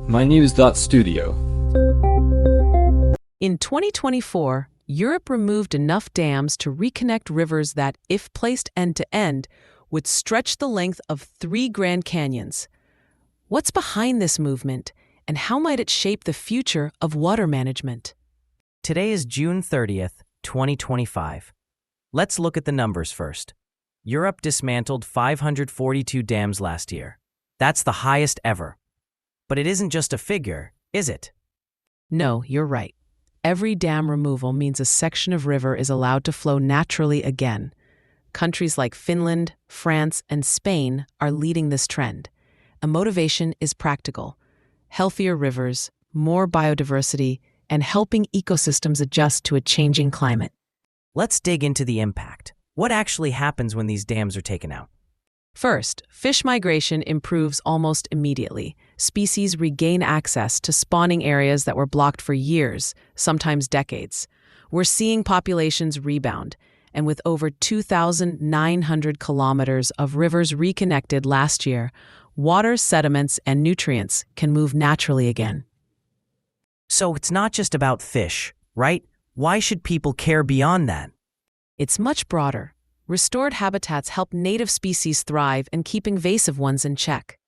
mynews.studio. In 2024, Europe removed enough dams to reconnect rivers that, if placed end-to-end, would stretch the length of 3 Grand Canyons. What's behind this movement, and how might it shape the future of water management? Today is June 30th, 2025. Let's look at the numbers first. Europe dismantled 542 dams last year. That's the highest ever. But it isn't just a figure, is it? No, you're right. Every dam removal means a section of river is allowed to flow naturally again. Countries like Finland, France, and Spain are leading this trend. A motivation is practical: healthier rivers, more biodiversity, and helping ecosystems adjust to a changing climate. Let's dig into the impact. What actually happens when these dams are taken out? First, fish migration improves almost immediately. Species regain access to spawning areas that were blocked for years, sometimes decades. We're seeing populations rebound, and with over 2,900 kilometers of rivers reconnected last year, water, sediments, and nutrients can move naturally again. So it's not just about fish, right? Why should people care beyond that? It's much broader. Restored habitats help native species thrive and keep invasive ones in check.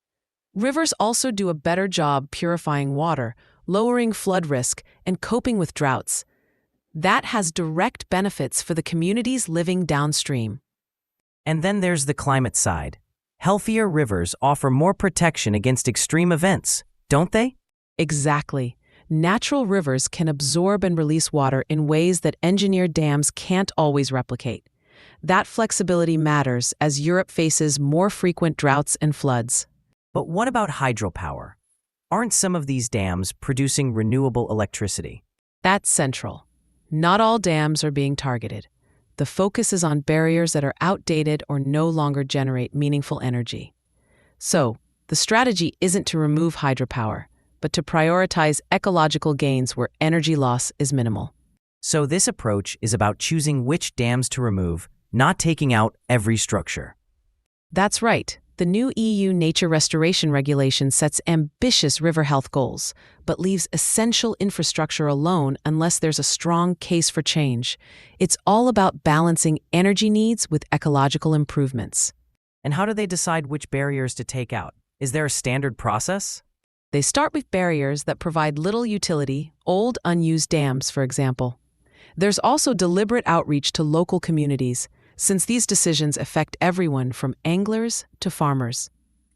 Rivers also do a better job purifying water, lowering flood risk, and coping with droughts. That has direct benefits for the communities living downstream. And then there's the climate side. Healthier rivers offer more protection against extreme events, don't they? Exactly. Natural rivers can absorb and release water in ways that engineered dams can't always replicate. That flexibility matters as Europe faces more frequent droughts and floods. But what about hydropower? Aren't some of these dams producing renewable electricity? That's central. Not all dams are being targeted. The focus is on barriers that are outdated or no longer generate meaningful energy. So, the strategy isn't to remove hydropower, but to prioritize ecological gains where energy loss is minimal. So this approach is about choosing which dams to remove, not taking out every structure. That's right. The new EU Nature Restoration Regulation sets ambitious river health goals, but leaves essential infrastructure alone unless there's a strong case for change. It's all about balancing energy needs with ecological improvements. And how do they decide which barriers to take out? Is there a standard process? They start with barriers that provide little utility, old unused dams, for example. There's also deliberate outreach to local communities, since these decisions affect everyone from anglers to farmers.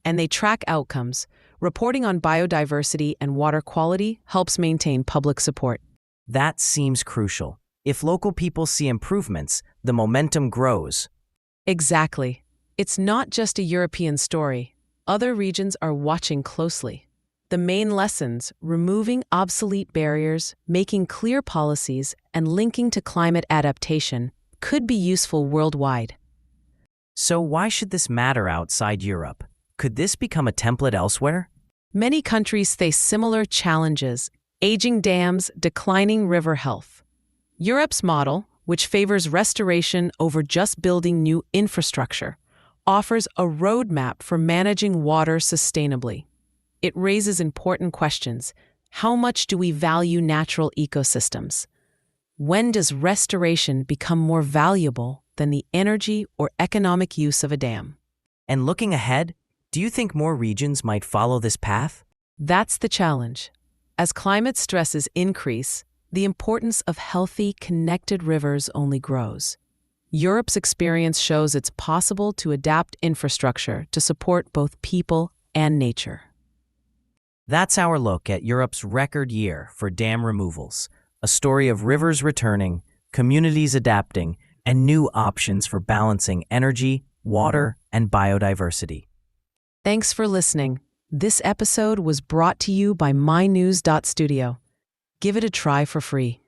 And they track outcomes. Reporting on biodiversity and water quality helps maintain public support. That seems crucial. If local people see improvements, the momentum grows. Exactly. It's not just a European story. Other regions are watching closely. The main lessons: removing obsolete barriers, making clear policies, and linking to climate adaptation, could be useful worldwide. So why should this matter outside Europe? Could this become a template elsewhere? Many countries face similar challenges: aging dams, declining river health. Europe's model, which favors restoration over just building new infrastructure, offers a roadmap for managing water sustainably. It raises important questions. How much do we value natural ecosystems? When does restoration become more valuable than the energy or economic use of a dam? And looking ahead, do you think more regions might follow this path? That's the challenge. As climate stresses increase, the importance of healthy, connected rivers only grows. Europe's experience shows it's possible to adapt infrastructure to support both people and nature. That's our look at Europe's record year for dam removals, a story of rivers returning, communities adapting, and new options for balancing energy, water, and biodiversity. Thanks for listening. This episode was brought to you by mynews.studio. Give it a try for free.